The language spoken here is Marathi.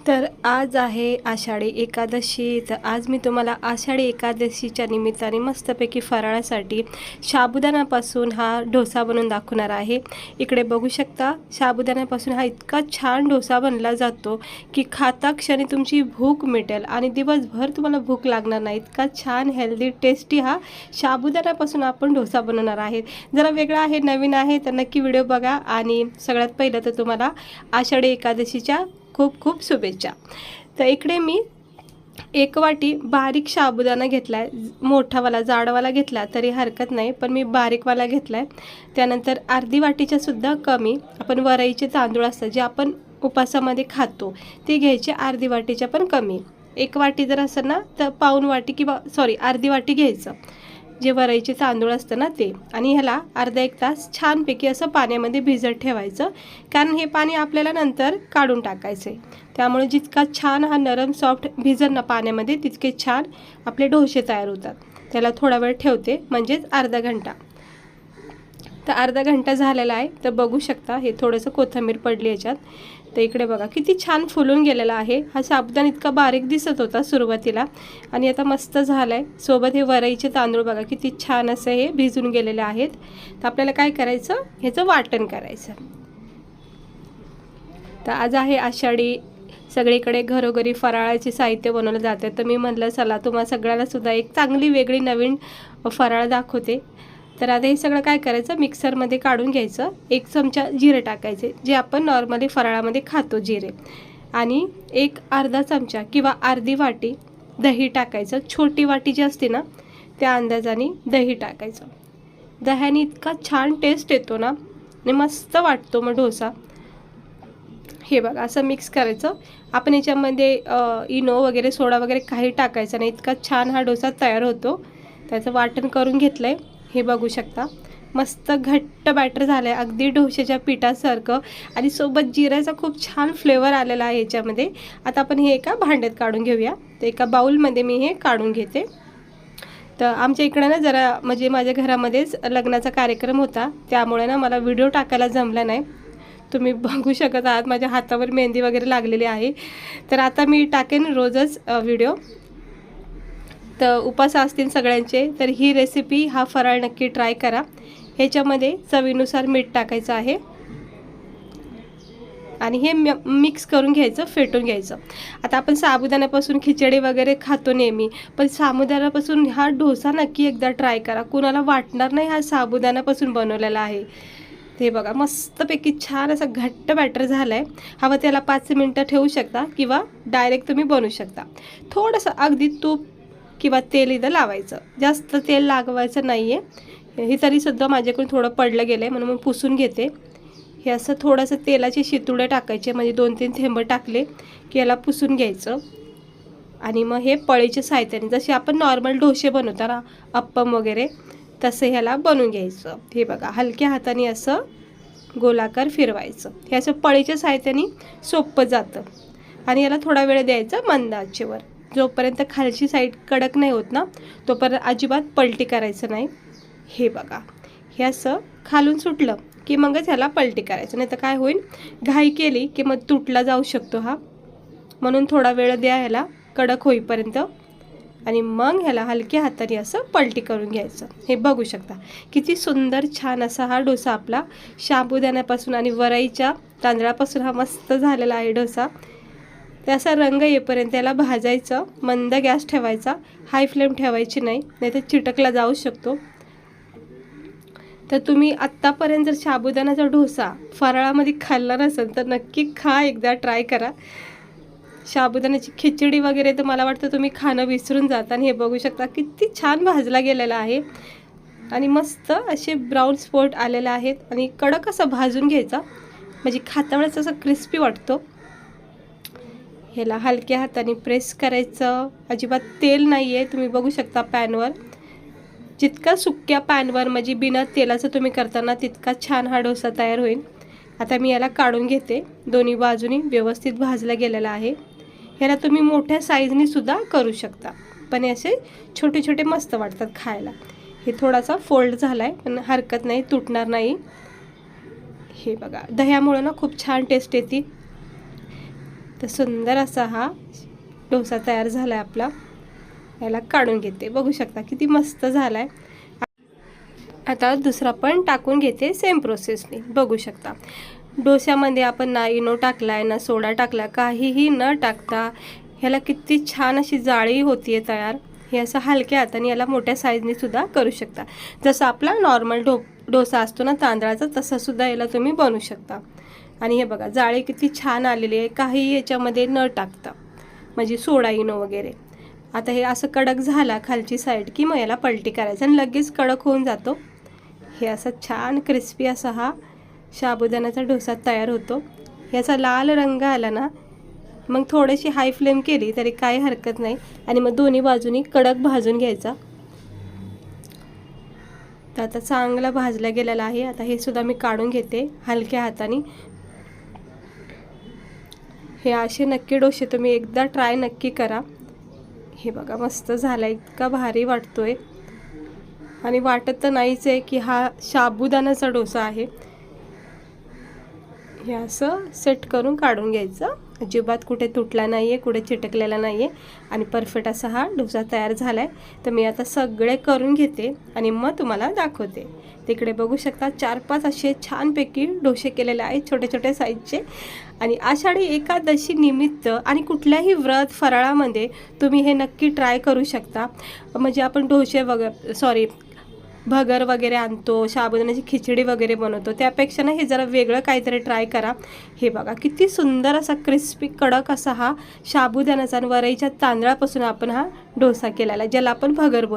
तर आज आहे आषाढी एकादशी। तर आज मी तुम्हाला आषाढी एकादशीच्या निमित्ताने मस्तपैकी फराळासाठी साबुदाण्यापासून हा डोसा बनवून दाखवणार आहे। इकडे बघू शकता, साबुदाण्यापासून हा इतका छान डोसा बनला जातो की खाता क्षणी तुमची भूक मिटेल आणि दिवसभर तुम्हाला भूक लागणार नाही। इतका छान हेल्दी टेस्टी हा साबुदाण्यापासून आपण डोसा बनवणार आहे। जरा वेगळा आहे, नवीन आहे, तर नक्की व्हिडिओ बघा। आणि सगळ्यात पहिलं तर तुम्हाला आषाढी एकादशीच्या खूप खूप शुभेच्छा। तर इकडे मी 1 वाटी बारीक साबुदाणा घेतला आहे, मोठावाला जाडवाला घेतला तरी हरकत नाही, पण मी बारीकवाला घेतला आहे। त्यानंतर अर्धी वाटीच्या सुद्धा कमी आपण वरईचे तांदूळ असतात जे आपण उपासामध्ये खातो ते घ्यायचे, अर्धी वाटीच्या पण कमी। 1 वाटी जर असेल ना तर पाऊण वाटी किंवा अर्धी वाटी घ्यायचं जे वरईचे तांदूळ असतं ना ते। आणि ह्याला अर्धा 1 तास छानपैकी असं पाण्यामध्ये भिजत ठेवायचं, कारण हे पाणी आपल्याला नंतर काढून टाकायचं आहे। त्यामुळे जितका छान हा नरम सॉफ्ट भिजल ना पाण्यामध्ये तितके छान आपले डोसे तयार होतात। त्याला थोडा वेळ ठेवते, म्हणजेच अर्धा घंटा। तर अर्धा घंटा झालेला आहे। तर बघू शकता हे थोडंसं कोथिंबीर पडली याच्यात। तर इकडे बघा किती छान फुलून गेलेला आहे। हा साबुदाणा इतका बारीक दिसत होता सुरुवातीला आणि आता मस्त झालाय। सोबत हे वरईचे तांदूळ बघा किती छान असे हे भिजून गेलेले आहेत। तर आपल्याला काय करायचं, ह्याचं वाटण करायचं। तर आज आहे आषाढी, सगळीकडे घरोघरी फराळाचे साहित्य बनवलं जाते। तर मी म्हटलं चला तुम्हाला सगळ्याला सुद्धा एक चांगली वेगळी नवीन फराळ दाखवते। तर आता हे सगळं काय करायचं, मिक्सरमध्ये काढून घ्यायचं। 1 चमचा जिरे टाकायचे जे आपण नॉर्मली फराळामध्ये खातो जिरे, आणि एक अर्धा चमचा किंवा अर्धी वाटी दही टाकायचं। छोटी वाटी जी असते ना त्या अंदाजाने दही टाकायचं। दह्याने इतका छान टेस्ट येतो ना आणि मस्त वाटतो मग डोसा। हे बघा असं मिक्स करायचं। आपण याच्यामध्ये इनो वगैरे सोडा वगैरे काही टाकायचं नाही, इतका छान हा डोसा तयार होतो। त्याचं वाटण करून घेतलं आहे, हे बघू शकता मस्त घट्ट बॅटर झालं आहे, अगदी डोश्याच्या पिठासारखं, आणि सोबत जिऱ्याचा खूप छान फ्लेवर आलेला आहे याच्यामध्ये। आता आपण हे एका भांड्यात काढून घेऊया। तर एका बाउलमध्ये मी हे काढून घेते। तर आमच्या इकडं ना जरा म्हणजे माझ्या घरामध्येच लग्नाचा कार्यक्रम होता, त्यामुळे ना मला व्हिडिओ टाकायला जमला नाही। तुम्ही बघू शकत आहात माझ्या हातावर मेहंदी वगैरे लागलेली आहे। तर आता मी टाकेन रोजच व्हिडिओ। तर उपास असतील सगळ्यांचे तर ही रेसिपी, हा फराळ नक्की ट्राय करा। ह्याच्यामध्ये चवीनुसार मीठ टाकायचं आहे आणि हे मिक्स करून घ्यायचं, फेटून घ्यायचं। आता आपण साबुदाण्यापासून खिचडी वगैरे खातो नेहमी, पण साबुदाण्यापासून हा डोसा नक्की एकदा ट्राय करा, कुणाला वाटणार नाही हा साबुदाण्यापासून बनवलेला आहे। ते बघा मस्तपैकी छान असं घट्ट बॅटर झालं आहे। हवं त्याला 5 मिनटं ठेवू शकता किंवा डायरेक्ट तुम्ही बनवू शकता। थोडंसं अगदी तूप किंवा तेल इथं लावायचं, जास्त तेल लागवायचं नाही आहे। हे तरीसुद्धा माझ्याकडून थोडं पडलं गेलं आहे म्हणून मी पुसून घेते। हे असं थोडंसं तेलाचे शितुडे टाकायचे, म्हणजे 2-3 थेंब टाकले की याला पुसून घ्यायचं। आणि मग हे पळीच्या साहित्याने जसे आपण नॉर्मल डोसे बनवतो ना, अप्पम वगैरे, तसं ह्याला बनवून घ्यायचं। हे बघा हलक्या हाताने असं गोलाकार फिरवायचं। हे असं पळीच्या साहित्याने सोपं जातं। आणि याला थोडा वेळ द्यायचा मंद आचेवर, जोपर्यंत खालची साईड कडक नाही होत ना तोपर्यंत अजिबात पलटी करायचं नाही। हे बघा हे असं खालून सुटलं की मगच ह्याला पलटी करायचं, नाही तर काय होईल, घाई केली की मग तुटला जाऊ शकतो हा। म्हणून थोडा वेळ द्या ह्याला कडक होईपर्यंत, आणि मग ह्याला हलक्या हाताने असं पलटी करून घ्यायचं। हे बघू शकता किती सुंदर छान असा हा डोसा आपला साबुदाण्यापासून आणि वरईच्या तांदळापासून हा मस्त झालेला आहे डोसा। त्याचा रंग येईपर्यंत त्याला भाजायचं, मंद गॅस ठेवायचा, हाय फ्लेम ठेवायची नाही, नाहीतर चिटकला जाऊ शकतो। तर तुम्ही आत्तापर्यंत जर साबुदाण्याचा डोसा फराळामध्ये खाल्ला नसेल तर नक्की खा, एकदा ट्राय करा। साबुदाण्याची खिचडी वगैरे तर मला वाटतं तुम्ही खाणं विसरून जाता। आणि हे बघू शकता किती छान भाजला गेलेला आहे आणि मस्त असे ब्राऊन स्पॉट आलेले आहेत, आणि कडक असं भाजून घ्यायचा म्हणजे खाता वेळेस असं क्रिस्पी वाटतो। ह्याला हलक्या हाताने प्रेस करायचं, अजिबात तेल नाही आहे, तुम्ही बघू शकता पॅनवर। जितका सुक्या पॅनवर म्हणजे बिना तेलाचं तुम्ही करताना तितका छान हा डोसा तयार होईल। आता मी याला काढून घेते, दोन्ही बाजूनी व्यवस्थित भाजला गेलेला आहे। ह्याला तुम्ही मोठ्या साईजनी सुद्धा करू शकता, पण हे असे छोटे छोटे मस्त वाटतात खायला। हे थोडासा फोल्ड झाला आहे पण हरकत नाही, तुटणार नाही। हे बघा दह्यामुळे ना खूप छान टेस्ट येते। तर सुंदर असा हा डोसा तयार झाला आहे आपला. याला काढून घेते. बघू शकता किती मस्त झाला आहे. आता दुसरा पण टाकून घेते सेम प्रोसेसने. बघू शकता डोस्यामध्ये आपण ना इनो टाकला आहे ना सोडा टाकला, काहीही न टाकता ह्याला किती छान अशी जाळी होती आहे तयार. हे असं हलक्या हाताने याला मोठ्या साईजने सुद्धा करू शकता. जसं आपला नॉर्मल डोसा असतो ना तांदळाचा, तसंसुद्धा याला तुम्ही बनवू शकता. आणि हे बघा जाळी किती छान आलेली आहे, काही याच्यामध्ये न टाकता, म्हणजे सोडा इनो वगैरे. आता हे असं कडक झाला खालची साईड की मग याला पलटी करायचं आणि लगेच कडक होऊन जातो. हे असं छान क्रिस्पी असा हा साबुदाण्याचा डोसा तयार होतो. याचा लाल रंग आला ना मग थोडीशी हाय फ्लेम केली तरी काही हरकत नाही. आणि मग दोन्ही बाजूनी कडक भाजून घ्यायचा. तर आता चांगला भाजला गेलेला आहे. आता हे सुद्धा मी काढून घेते हलक्या हाताने. हे असे नक्की डोसे तुम्ही एकदा ट्राय नक्की करा. हे बघा मस्त झाला, इतका भारी वाटतोय आणि वाटत तर नाहीच आहे की हा साबुदाण्याचा डोसा आहे. हे असं सेट करून काढून घ्यायचं. अजिबात कुठे तुटला नाही आहे, कुठे चिटकलेला नाही आहे आणि परफेक्ट असा हा डोसा तयार झाला आहे. तर मी आता सगळे करून घेते आणि मग तुम्हाला दाखवते. तिकडे बघू शकता 4-5 असे छानपैकी डोसे केलेले आहेत छोटे छोटे साईजचे. आणि आषाढी एकादशी निमित्त आणि कुठल्याही व्रत फराळामध्ये तुम्ही हे नक्की ट्राय करू शकता. म्हणजे आपण डोसे भगर वगैरे आणतो, साबुदाण्याची खिचडी वगैरे बनवतो, त्यापेक्षा ना हे जरा वेगळं काहीतरी ट्राय करा. हे बघा किती सुंदर असा क्रिस्पी कडक असा हा साबुदाण्याचा आणि वरईच्या तांदळापासून आपण हा डोसा केलेला आहे, ज्याला आपण भगर बोलतो.